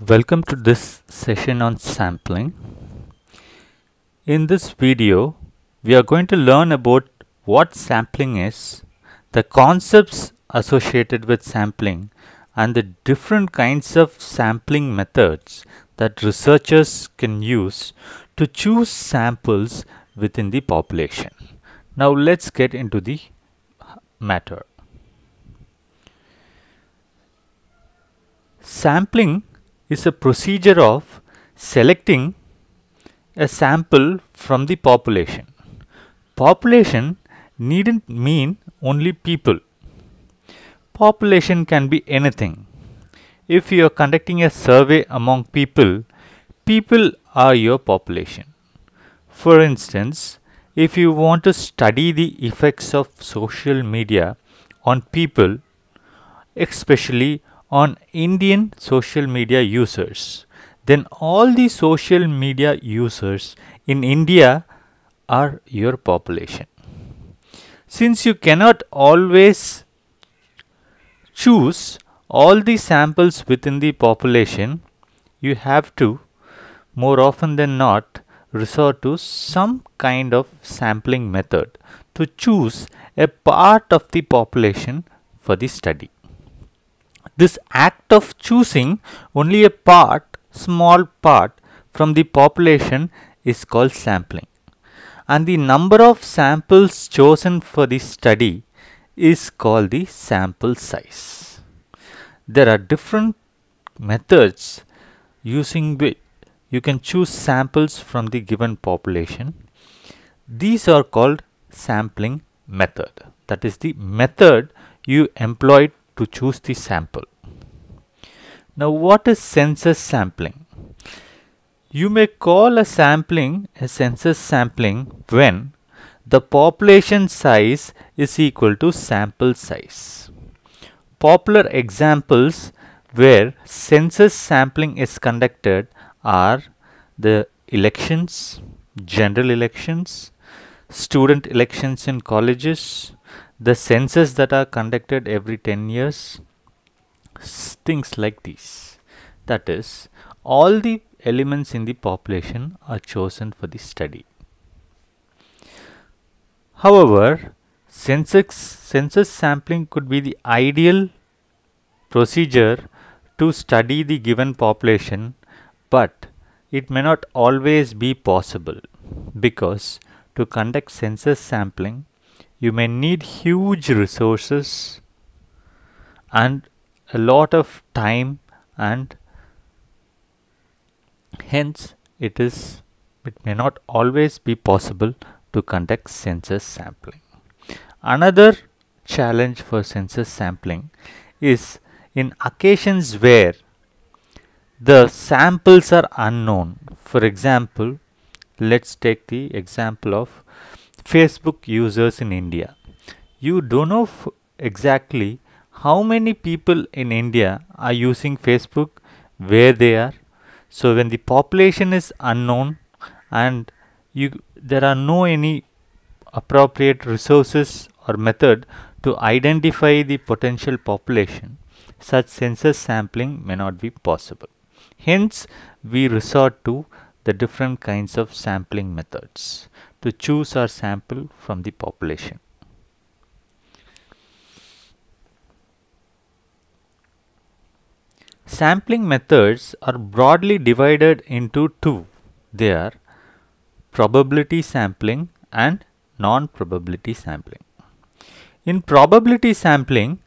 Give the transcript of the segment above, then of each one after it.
Welcome to this session on sampling. In this video, we are going to learn about what sampling is, the concepts associated with sampling, and the different kinds of sampling methods that researchers can use to choose samples within the population. Now let's get into the matter. Sampling is a procedure of selecting a sample from the population. Population needn't mean only people. Population can be anything. If you are conducting a survey among people, people are your population. For instance, if you want to study the effects of social media on people, especially on Indian social media users, then all the social media users in India are your population. Since you cannot always choose all the samples within the population, you have to, more often than not, resort to some kind of sampling method to choose a part of the population for the study. This act of choosing only a part, small part from the population is called sampling. And the number of samples chosen for the study is called the sample size. There are different methods using which you can choose samples from the given population. These are called sampling method. That is the method you employ to choose the sample. Now, what is census sampling? You may call a sampling a census sampling when the population size is equal to sample size. Popular examples where census sampling is conducted are the elections, general elections, student elections in colleges, the census that are conducted every 10 years, things like these. That is, all the elements in the population are chosen for the study. However, census sampling could be the ideal procedure to study the given population, but it may not always be possible, because to conduct census sampling, you may need huge resources and a lot of time, and hence it may not always be possible to conduct census sampling. Another challenge for census sampling is in occasions where the samples are unknown. For example, let's take the example of Facebook users in India. You don't know exactly how many people in India are using Facebook, where they are. So when the population is unknown and there are no any appropriate resources or method to identify the potential population, such census sampling may not be possible. Hence, we resort to the different kinds of sampling methods to choose our sample from the population. Sampling methods are broadly divided into two. They are probability sampling and non-probability sampling. In probability sampling,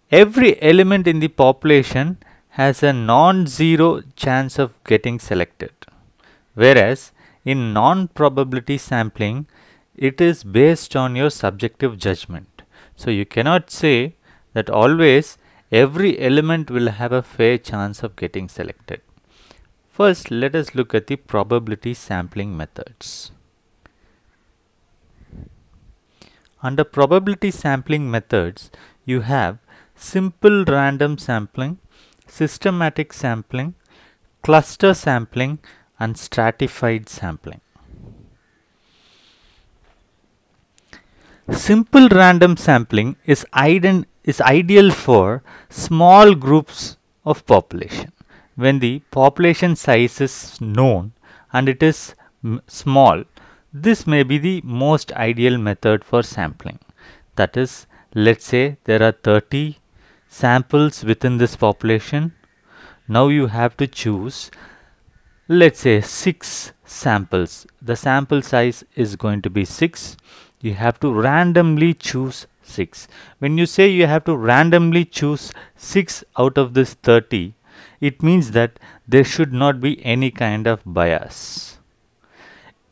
every element in the population has a non-zero chance of getting selected, whereas in non-probability sampling, it is based on your subjective judgment. So you cannot say that always every element will have a fair chance of getting selected. First, let us look at the probability sampling methods. Under probability sampling methods, you have simple random sampling, systematic sampling, cluster sampling, and stratified sampling. Simple random sampling is ideal for small groups of population. when the population size is known and it is small, this may be the most ideal method for sampling. That is, let's say there are 30 samples within this population. Now you have to choose, let's say, 6 samples. The sample size is going to be 6. You have to randomly choose 6. When you say you have to randomly choose 6 out of this 30, it means that there should not be any kind of bias.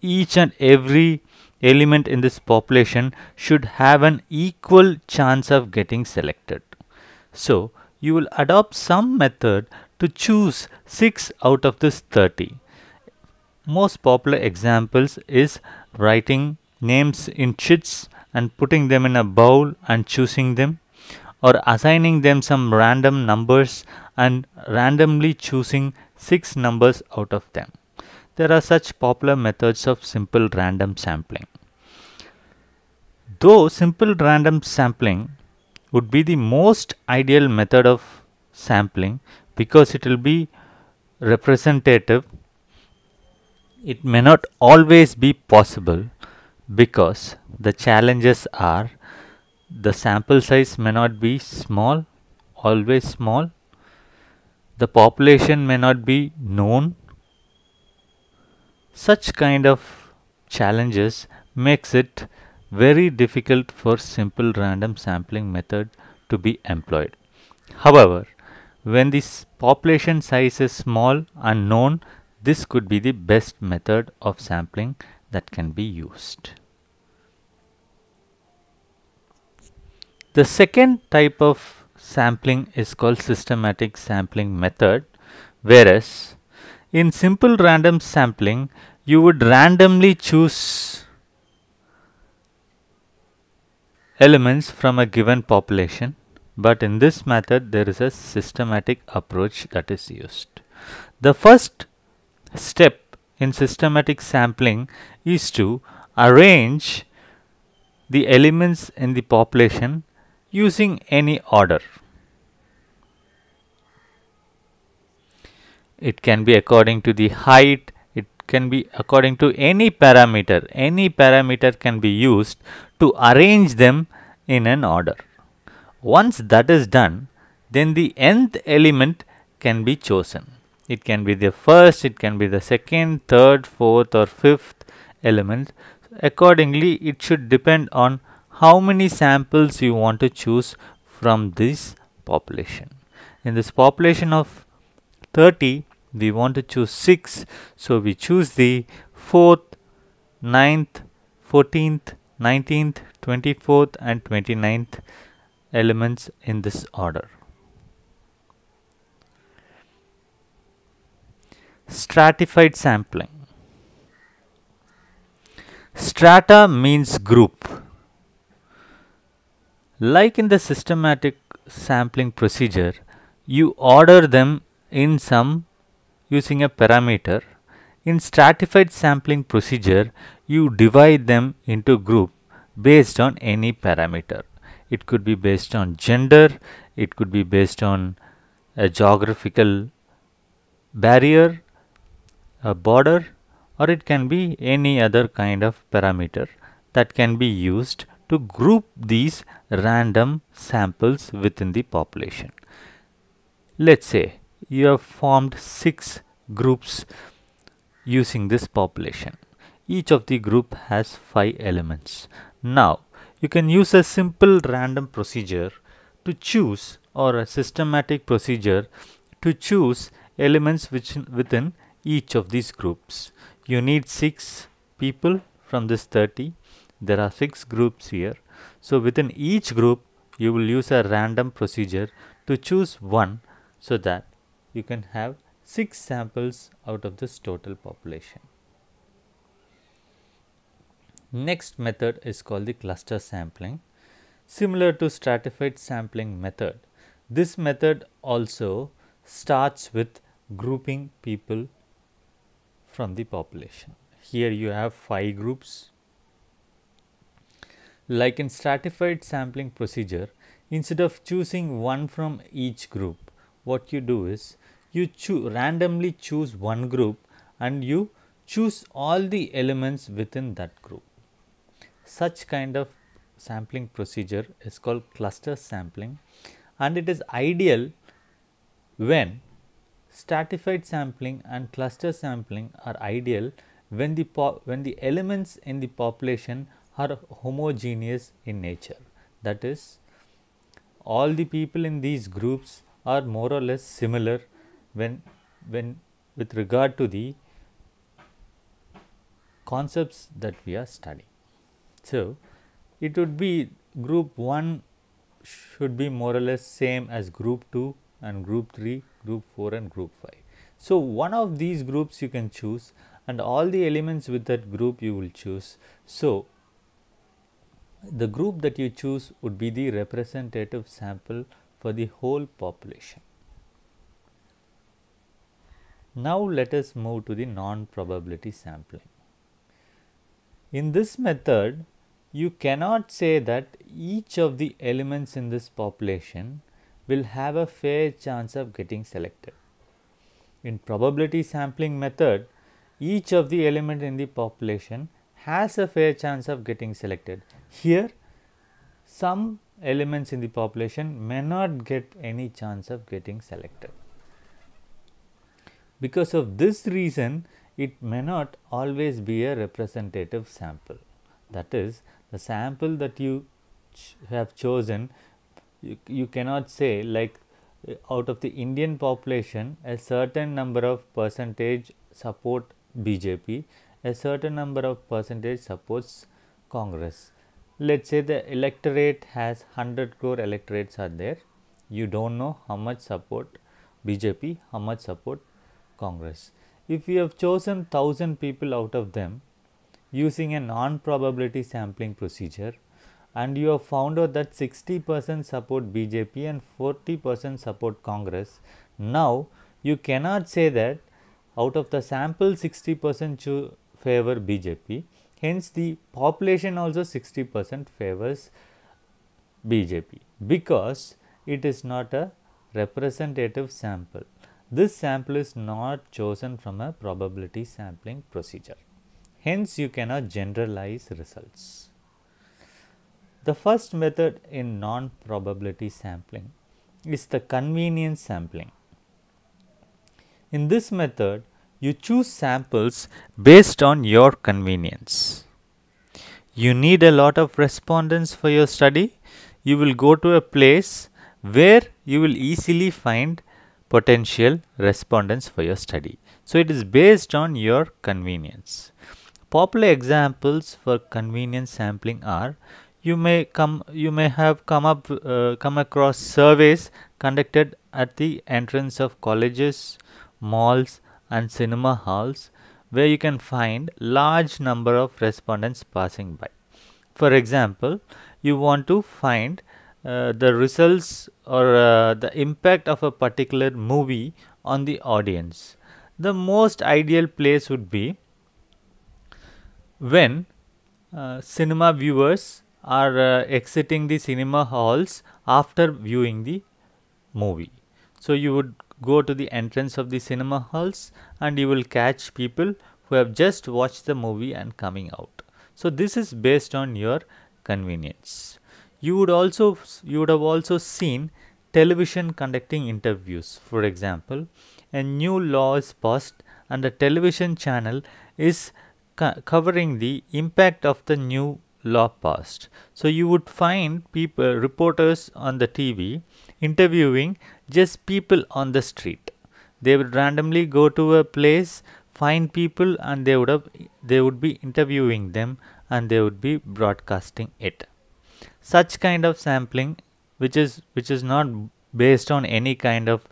Each and every element in this population should have an equal chance of getting selected. So, you will adopt some method to choose 6 out of this 30. Most popular examples is writing names in sheets and putting them in a bowl and choosing them, or assigning them some random numbers and randomly choosing 6 numbers out of them. There are such popular methods of simple random sampling. Though simple random sampling would be the most ideal method of sampling because it will be representative, it may not always be possible because the challenges are the sample size may not be small, always small, the population may not be known. Such kind of challenges makes it very difficult for simple random sampling method to be employed. However, when this population size is small and known, this could be the best method of sampling that can be used. The second type of sampling is called systematic sampling method, whereas in simple random sampling, you would randomly choose elements from a given population, but in this method there is a systematic approach that is used. The first step in systematic sampling is to arrange the elements in the population using any order. It can be according to the height, it can be according to any parameter. Any parameter can be used to arrange them in an order. Once that is done, then the nth element can be chosen. It can be the first, it can be the second, third, fourth or fifth element. Accordingly, it should depend on how many samples you want to choose from this population. In this population of 30, we want to choose 6, so we choose the 4th, 9th, 14th, 19th, 24th and 29th elements in this order. Stratified sampling. Strata means group. Like in the systematic sampling procedure, you order them in some using a parameter. In stratified sampling procedure, you divide them into group based on any parameter. It could be based on gender, it could be based on a geographical barrier, a border, or it can be any other kind of parameter that can be used to group these random samples within the population. Let's say you have formed 6 groups using this population. Each of the group has 5 elements. Now, you can use a simple random procedure to choose, or a systematic procedure to choose elements within each of these groups. You need 6 people from this 30. There are 6 groups here. So, within each group, you will use a random procedure to choose one so that you can have 6 samples out of this total population. Next method is called the cluster sampling. Similar to stratified sampling method, this method also starts with grouping people from the population. Here you have 5 groups. Like in stratified sampling procedure, instead of choosing one from each group, what you do is you randomly choose one group and you choose all the elements within that group. Such kind of sampling procedure is called cluster sampling, and it is ideal when stratified sampling and cluster sampling are ideal when the elements in the population are homogeneous in nature. That is, all the people in these groups are more or less similar when with regard to the concepts that we are studying. So, it would be group 1 should be more or less same as group 2 and group 3, group 4 and group 5. So, one of these groups you can choose and all the elements with that group you will choose. So, the group that you choose would be the representative sample for the whole population. Now, let us move to the non-probability sampling. In this method, you cannot say that each of the elements in this population will have a fair chance of getting selected. In probability sampling method, each of the element in the population has a fair chance of getting selected. Here, some elements in the population may not get any chance of getting selected. Because of this reason, it may not always be a representative sample. That is, the sample that you have chosen, you cannot say like out of the Indian population, a certain number of percentage support BJP, a certain number of percentage supports Congress. Let us say the electorate has 100 crore electorates are there. You do not know how much support BJP, how much support Congress. If you have chosen 1000 people out of them using a non-probability sampling procedure and you have found out that 60% support BJP and 40% support Congress, now you cannot say that out of the sample 60% favor BJP, hence the population also 60% favors BJP, because it is not a representative sample. This sample is not chosen from a probability sampling procedure. Hence, you cannot generalize results. The first method in non-probability sampling is the convenience sampling. In this method, you choose samples based on your convenience. You need a lot of respondents for your study. You will go to a place where you will easily find potential respondents for your study. So, it is based on your convenience. Popular examples for convenience sampling are you may have come across surveys conducted at the entrance of colleges, malls and cinema halls where you can find large number of respondents passing by. For example, you want to find the results or the impact of a particular movie on the audience. The most ideal place would be when cinema viewers are exiting the cinema halls after viewing the movie. So, you would go to the entrance of the cinema halls and you will catch people who have just watched the movie and coming out. So, this is based on your convenience. You would have also seen television conducting interviews. For example, a new law is passed and the television channel is covering the impact of the new law passed. So, you would find reporters on the TV interviewing just people on the street. They would randomly go to a place, find people and they would be interviewing them and they would be broadcasting it. Such kind of sampling which is not based on any kind of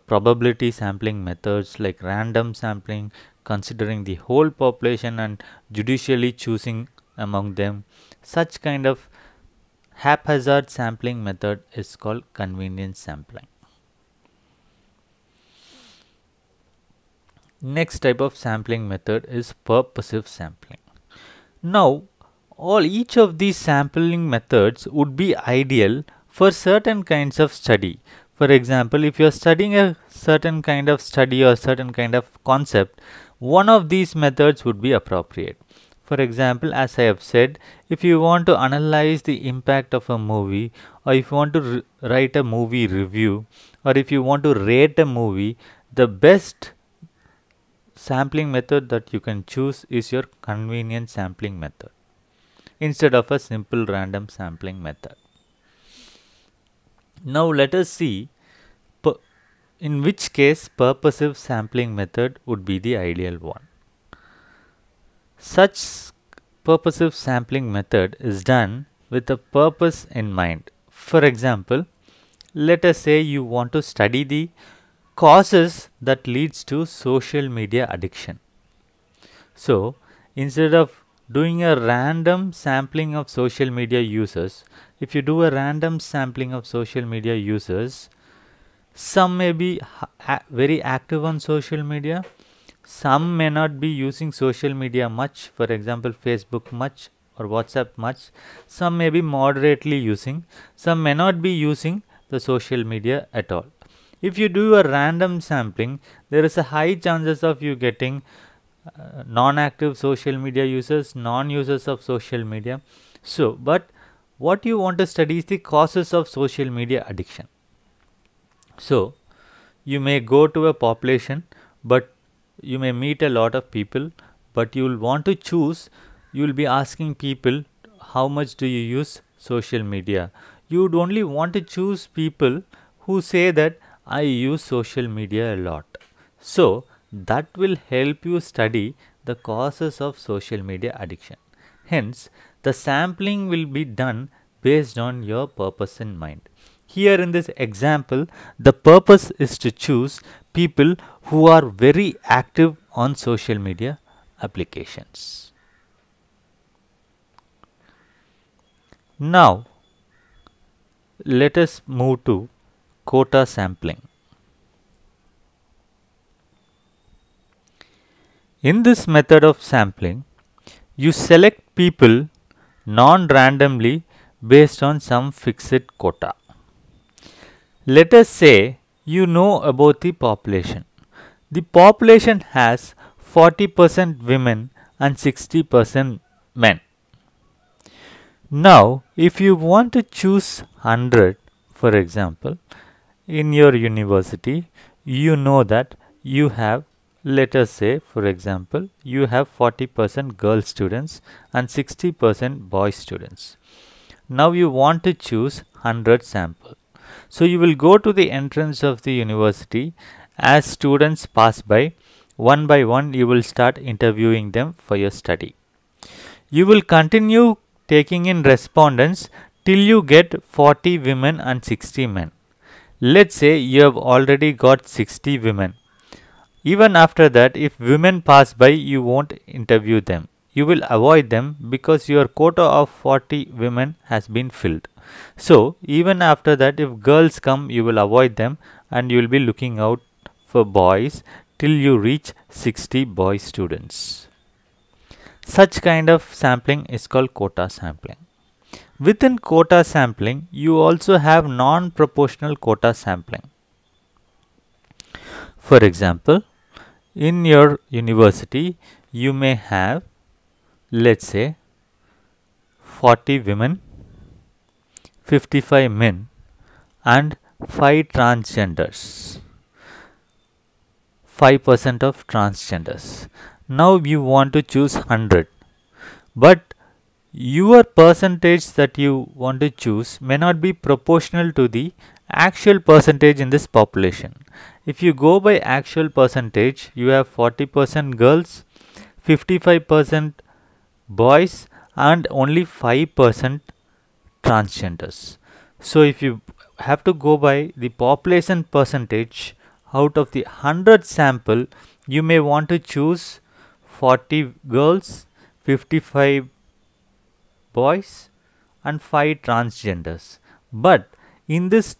probability sampling methods like random sampling, considering the whole population and judicially choosing among them, such kind of haphazard sampling method is called convenience sampling. Next type of sampling method is purposive sampling. Now, each of these sampling methods would be ideal for certain kinds of study. For example, if you are studying a certain kind of study or certain kind of concept, one of these methods would be appropriate. For example, as I have said, if you want to analyze the impact of a movie, or if you want to write a movie review, or if you want to rate a movie, the best sampling method that you can choose is your convenient sampling method instead of a simple random sampling method. Now let us see in which case purposive sampling method would be the ideal one. Such purposive sampling method is done with a purpose in mind. For example, let us say you want to study the causes that leads to social media addiction. So, instead of doing a random sampling of social media users, if you do a random sampling of social media users, some may be very active on social media, some may not be using social media much, for example Facebook much or WhatsApp much, some may be moderately using, some may not be using the social media at all. If you do a random sampling, there is a high chances of you getting non-active social media users, non-users of social media. So, but what you want to study is the causes of social media addiction. So, you may go to a population, but you may meet a lot of people, but you will want to choose, you will be asking people how much do you use social media. You would only want to choose people who say that I use social media a lot. So, that will help you study the causes of social media addiction. Hence, the sampling will be done based on your purpose in mind. Here in this example, the purpose is to choose people who are very active on social media applications. Now, let us move to quota sampling. In this method of sampling, you select people non-randomly based on some fixed quota. Let us say you know about the population. The population has 40% women and 60% men. Now, if you want to choose 100, for example, in your university, you know that you have, let us say, for example, you have 40% girl students and 60% boy students. Now, you want to choose 100 samples. So, you will go to the entrance of the university. As students pass by one, you will start interviewing them for your study. You will continue taking in respondents till you get 40 women and 60 men. Let's say you have already got 60 women. Even after that, if women pass by, you won't interview them. You will avoid them because your quota of 40 women has been filled. So, even after that, if girls come, you will avoid them and you will be looking out for boys till you reach 60 boy students. Such kind of sampling is called quota sampling. Within quota sampling, you also have non-proportional quota sampling. For example, in your university, you may have, let's say, 40 women, 55 men and 5 transgenders, 5% of transgenders. Now you want to choose 100, but your percentage that you want to choose may not be proportional to the actual percentage in this population. If you go by actual percentage, you have 40% girls, 55% boys and only 5% transgenders. So, if you have to go by the population percentage out of the 100 sample, you may want to choose 40 girls, 55 boys and 5 transgenders. But in this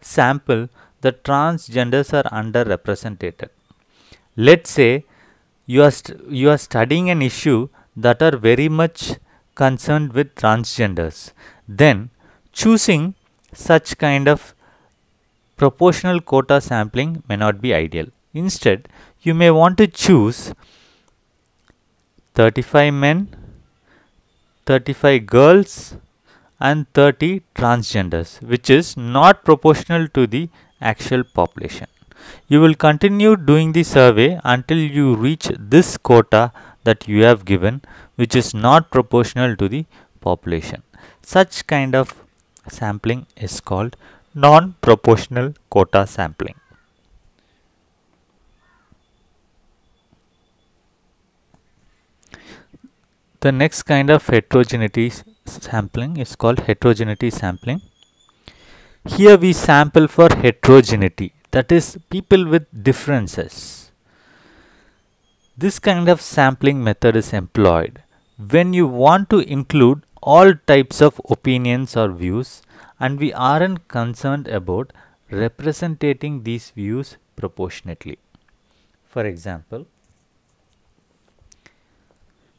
sample, the transgenders are underrepresented. Let's say you are studying an issue that are very much concerned with transgenders. Then choosing such kind of proportional quota sampling may not be ideal. Instead, you may want to choose 35 men, 35 girls, and 30 transgenders, which is not proportional to the actual population. You will continue doing the survey until you reach this quota that you have given, which is not proportional to the population. Such kind of sampling is called non-proportional quota sampling. The next kind of heterogeneity sampling is called heterogeneity sampling. Here we sample for heterogeneity, that is, people with differences. This kind of sampling method is employed when you want to include all types of opinions or views and we aren't concerned about representing these views proportionately. For example,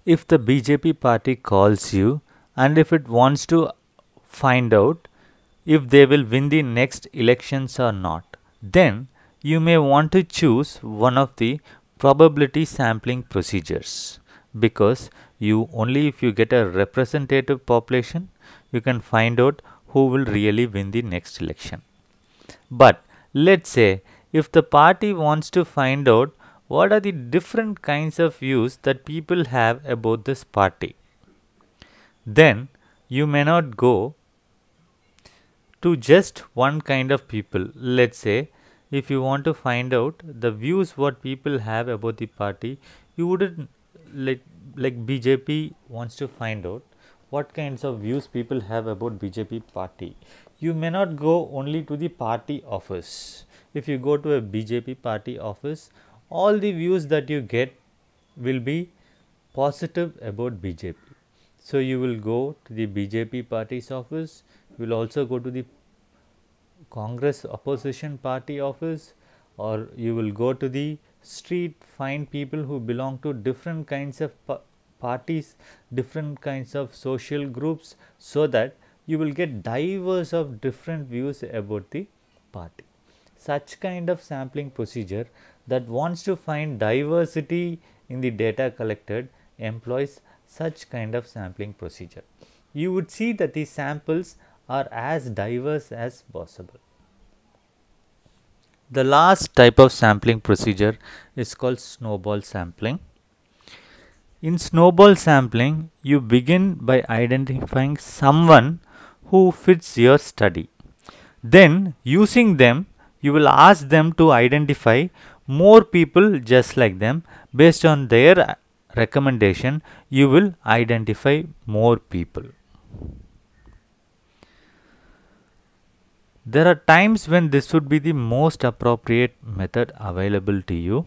if the BJP party calls you and if it wants to find out if they will win the next elections or not, then you may want to choose one of the probability sampling procedures, because you only if you get a representative population you can find out who will really win the next election. But let's say if the party wants to find out what are the different kinds of views that people have about this party, then you may not go to just one kind of people. Let's say if you want to find out the views what people have about the party, you wouldn't like BJP wants to find out what kinds of views people have about BJP party. You may not go only to the party office. If you go to a BJP party office, all the views that you get will be positive about BJP. So you will go to the BJP party's office, you will also go to the Congress opposition party office, or you will go to the street, find people who belong to different kinds of parties, different kinds of social groups, so that you will get diverse of different views about the party. Such kind of sampling procedure that wants to find diversity in the data collected employs such kind of sampling procedure. You would see that the samples are as diverse as possible. The last type of sampling procedure is called snowball sampling. In snowball sampling, you begin by identifying someone who fits your study. Then, using them, you will ask them to identify more people just like them. Based on their recommendation, you will identify more people. There are times when this would be the most appropriate method available to you.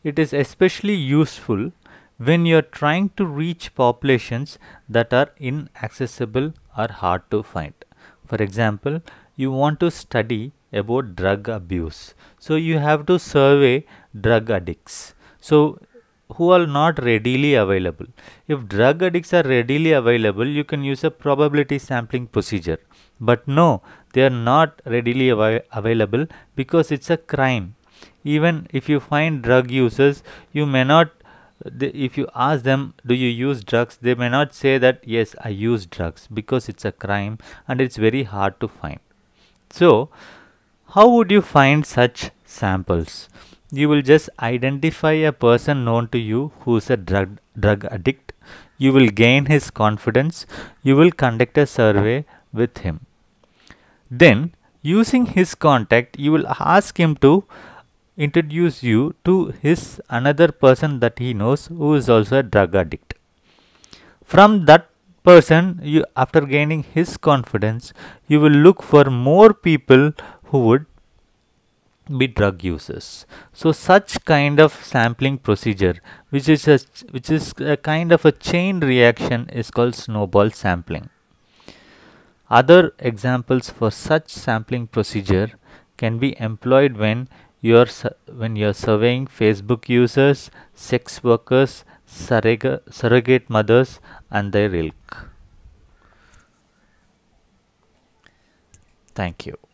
It is especially useful when you are trying to reach populations that are inaccessible or hard to find. For example, you want to study about drug abuse. So you have to survey drug addicts. So who are not readily available. If drug addicts are readily available, you can use a probability sampling procedure. But no, they are not readily available because it's a crime. Even if you find drug users, you may not, if you ask them, do you use drugs? They may not say that, yes, I use drugs, because it's a crime and it's very hard to find. So, how would you find such samples? You will just identify a person known to you who is a drug addict. You will gain his confidence. You will conduct a survey with him. Then, using his contact, you will ask him to introduce you to his another person that he knows who is also a drug addict. From that person, you after gaining his confidence, you will look for more people who would be drug users. So such kind of sampling procedure, which is a kind of a chain reaction, is called snowball sampling. Other examples for such sampling procedure can be employed when you are surveying Facebook users, sex workers, surrogate mothers and their ilk. Thank you.